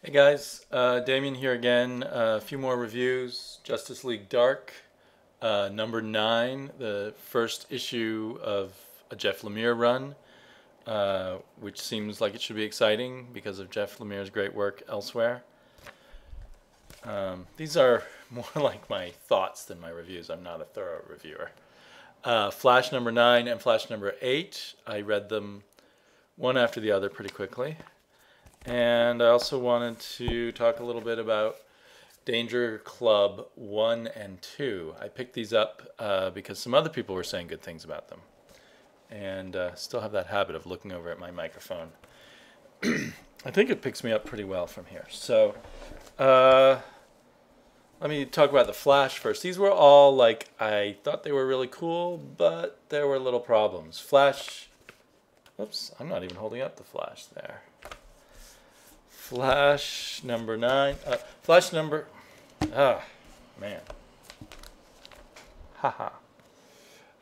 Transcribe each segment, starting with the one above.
Hey guys, Damien here again. A few more reviews. Justice League Dark, number 9, the first issue of a Jeff Lemire run, which seems like it should be exciting because of Jeff Lemire's great work elsewhere. These are more like my thoughts than my reviews. I'm not a thorough reviewer. Flash number 9 and Flash number 8, I read them one after the other pretty quickly. And I also wanted to talk a little bit about Danger Club 1 and 2. I picked these up because some other people were saying good things about them. And still have that habit of looking over at my microphone. I think it picks me up pretty well from here. So let me talk about the Flash first. These were all like, I thought they were really cool, but there were little problems. Flash, oops, I'm not even holding up the Flash there. Flash number 9. Flash number. Man. Haha.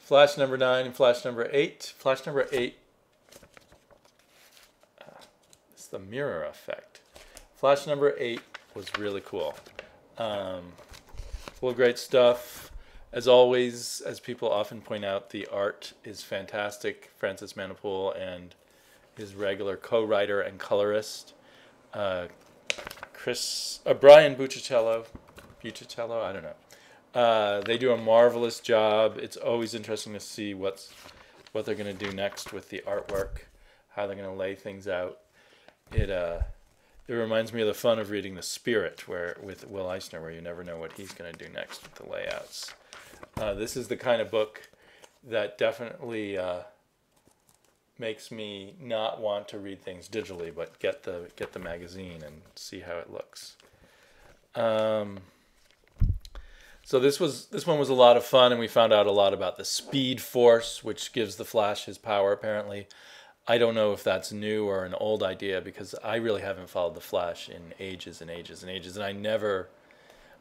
Flash number 9 and Flash number 8. Flash number 8. It's the mirror effect. Flash number 8 was really cool. Full of great stuff. As always, as people often point out, the art is fantastic. Francis Manapul and his regular co-writer and colorist. Brian Buccicello, I don't know. They do a marvelous job. It's always interesting to see what they're going to do next with the artwork, how they're going to lay things out. It reminds me of the fun of reading The Spirit, with Will Eisner, where you never know what he's going to do next with the layouts. This is the kind of book that definitely makes me not want to read things digitally, but get the magazine and see how it looks. So this one was a lot of fun, and we found out a lot about the Speed Force, which gives the Flash his power. Apparently, I don't know if that's new or an old idea, because I really haven't followed the Flash in ages and ages and ages, and I never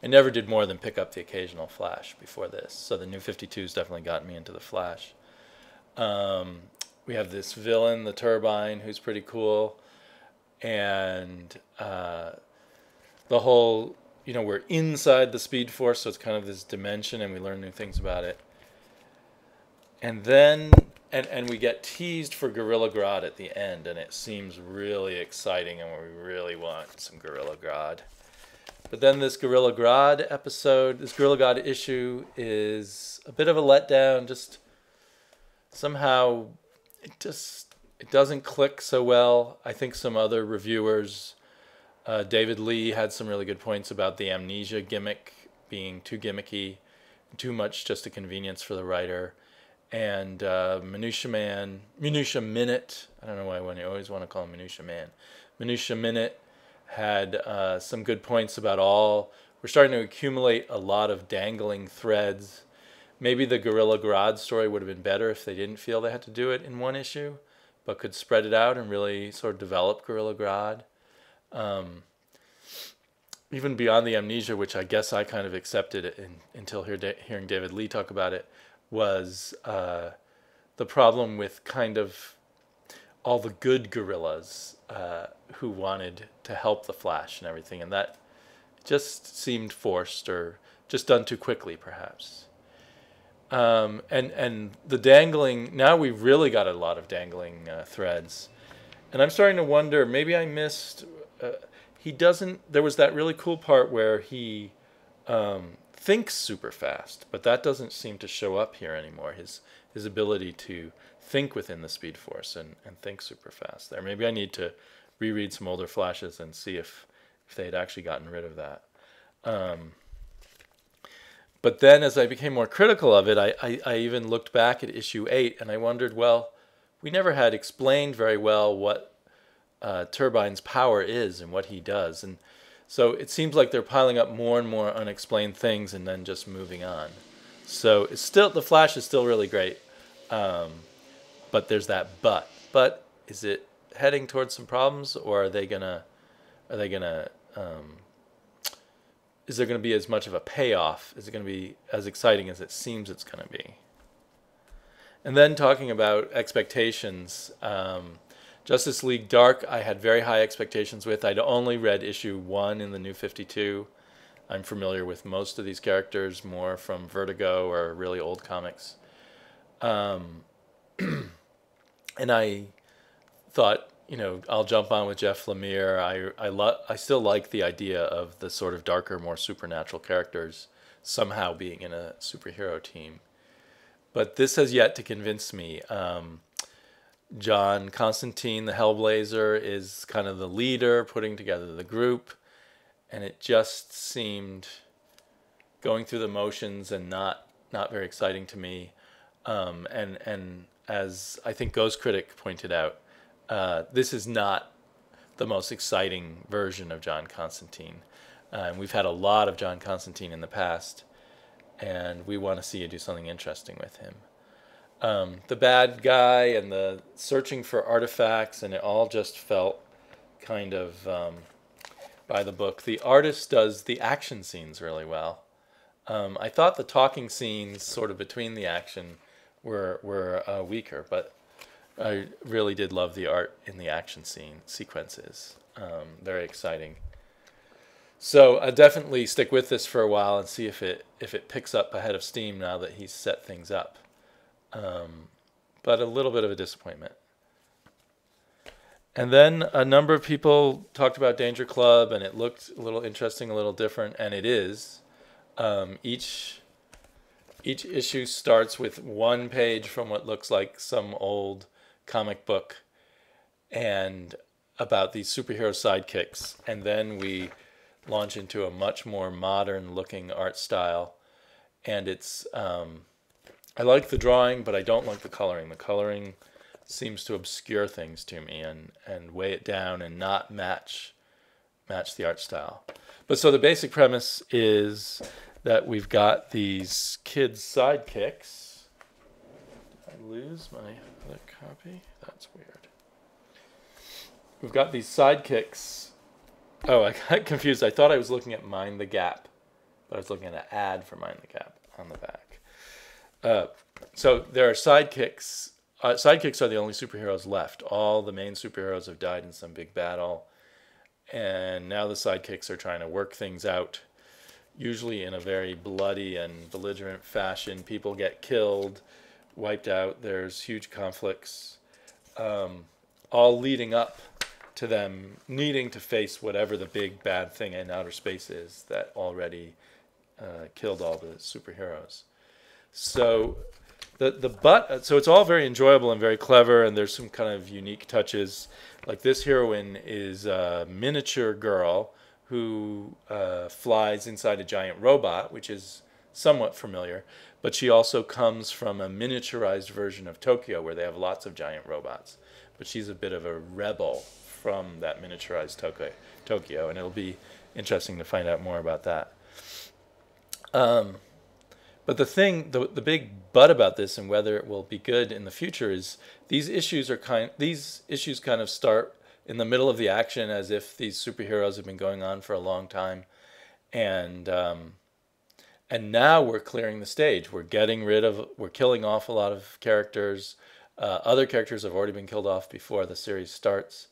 did more than pick up the occasional Flash before this. So the New 52's definitely got me into the Flash. We have this villain, the Turbine, who's pretty cool. And the whole, we're inside the Speed Force, so it's kind of this dimension, and we learn new things about it. And then, and we get teased for Gorilla Grodd at the end, and it seems really exciting, and we really want some Gorilla Grodd. But then this Gorilla Grodd issue is a bit of a letdown. Just somehow it doesn't click so well. I think some other reviewers, David Lee had some really good points about the amnesia gimmick being too gimmicky, too much just a convenience for the writer. And Minutia Minute, I don't know why I always want to call him Minutia Man. Minutia Minute had some good points about we're starting to accumulate a lot of dangling threads. Maybe the Gorilla Grodd story would have been better if they didn't feel they had to do it in one issue, but could spread it out and really sort of develop Gorilla Grodd. Even beyond the amnesia, which I guess I kind of accepted until hearing David Lee talk about it, was the problem with kind of all the good gorillas who wanted to help the Flash and everything, and that just seemed forced or just done too quickly, perhaps. And the dangling, now we've really got a lot of dangling threads. And I'm starting to wonder, maybe I missed, there was that really cool part where he thinks super fast, but that doesn't seem to show up here anymore, his ability to think within the Speed Force and think super fast there. Maybe I need to reread some older Flashes and see if they had actually gotten rid of that. But then as I became more critical of it, I even looked back at issue 8 and I wondered, well, we never had explained very well what Turbine's power is and what he does. And so it seems like they're piling up more and more unexplained things and then just moving on. So the Flash is still really great. But there's that but. But is it heading towards some problems, or is there going to be as much of a payoff? Is it going to be as exciting as it seems it's going to be? And then talking about expectations, Justice League Dark, I had very high expectations with. I'd only read issue 1 in the New 52. I'm familiar with most of these characters, more from Vertigo or really old comics. And I thought, I'll jump on with Jeff Lemire. I still like the idea of the sort of darker, more supernatural characters somehow being in a superhero team. But this has yet to convince me. John Constantine, the Hellblazer, is kind of the leader, putting together the group, and it just seemed going through the motions and not very exciting to me. And as I think Ghost Critic pointed out, this is not the most exciting version of John Constantine. And we've had a lot of John Constantine in the past, and we want to see you do something interesting with him. The bad guy and the searching for artifacts, and it all just felt kind of by the book. The artist does the action scenes really well. I thought the talking scenes sort of between the action were weaker, but I really did love the art in the action sequences. Very exciting. So I definitely stick with this for a while and see if it picks up ahead of steam now that he's set things up. But a little bit of a disappointment. And then a number of people talked about Danger Club, and it looked a little interesting, a little different, and it is. Each issue starts with one page from what looks like some old comic book and about these superhero sidekicks, and then we launch into a much more modern looking art style. And it's I like the drawing, but I don't like the coloring. The coloring seems to obscure things to me and weigh it down and not match the art style. But so the basic premise is that we've got these kids sidekicks. Did I lose my other copy? That's weird. We've got these sidekicks. Oh, I got confused. I thought I was looking at Mind the Gap, but I was looking at an ad for Mind the Gap on the back. So there are sidekicks. Sidekicks are the only superheroes left. All the main superheroes have died in some big battle, and now the sidekicks are trying to work things out, usually in a very bloody and belligerent fashion. People get killed, wiped out. There's huge conflicts, all leading up to them needing to face whatever the big bad thing in outer space is that already killed all the superheroes. So so it's all very enjoyable and very clever, and there's some kind of unique touches. Like this heroine is a miniature girl who flies inside a giant robot, which is somewhat familiar, but she also comes from a miniaturized version of Tokyo where they have lots of giant robots. But she's a bit of a rebel from that miniaturized Tokyo, and it'll be interesting to find out more about that. But the big but about this and whether it will be good in the future is these issues kind of start in the middle of the action as if these superheroes have been going on for a long time, and now we're clearing the stage. We're killing off a lot of characters. Other characters have already been killed off before the series starts,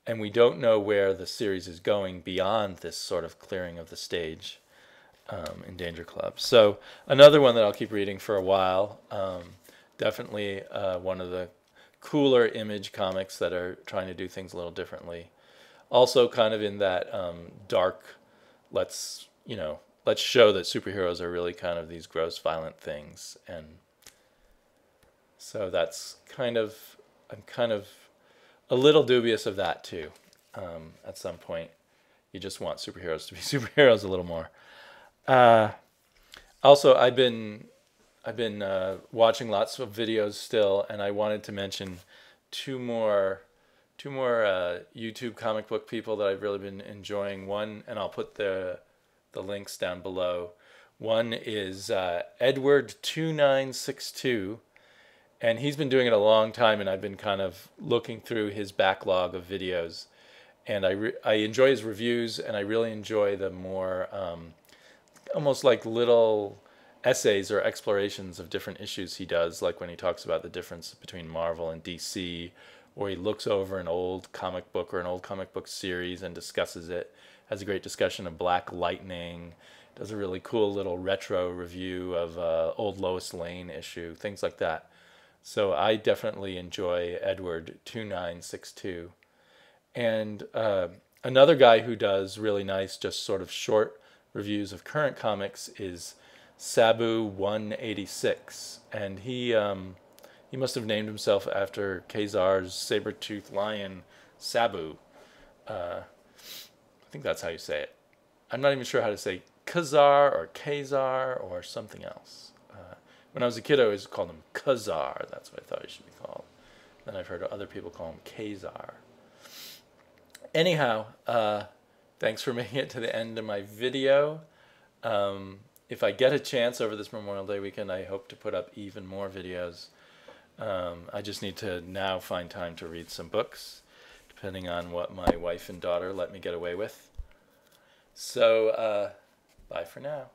and we don't know where the series is going beyond this sort of clearing of the stage in Danger Club. So another one that I'll keep reading for a while. Definitely one of the cooler Image comics that are trying to do things a little differently. Also kind of in that dark, let's show that superheroes are really kind of these gross, violent things. And so I'm kind of a little dubious of that too. At some point, you just want superheroes to be superheroes a little more. Also, I've been watching lots of videos still, and I wanted to mention two more YouTube comic book people that I've really been enjoying. One, and I'll put the links down below. One is Edward2962, and he's been doing it a long time, and I've been kind of looking through his backlog of videos, and I enjoy his reviews, and I really enjoy the more almost like little essays or explorations of different issues he does, like when he talks about the difference between Marvel and DC, or he looks over an old comic book or an old comic book series and discusses it. Has a great discussion of Black Lightning. Does a really cool little retro review of old Lois Lane issue, things like that. So I definitely enjoy Edward 2962. And another guy who does really nice, just sort of short reviews of current comics is Sabu 186, and he must have named himself after Khazar's saber-toothed lion, Sabu. I think that's how you say it. I'm not even sure how to say Khazar or Khazar or something else. When I was a kid, I always called him Khazar. That's what I thought he should be called. Then I've heard other people call him Khazar. Anyhow, thanks for making it to the end of my video. If I get a chance over this Memorial Day weekend, I hope to put up even more videos. I just need to now find time to read some books, depending on what my wife and daughter let me get away with. So, bye for now.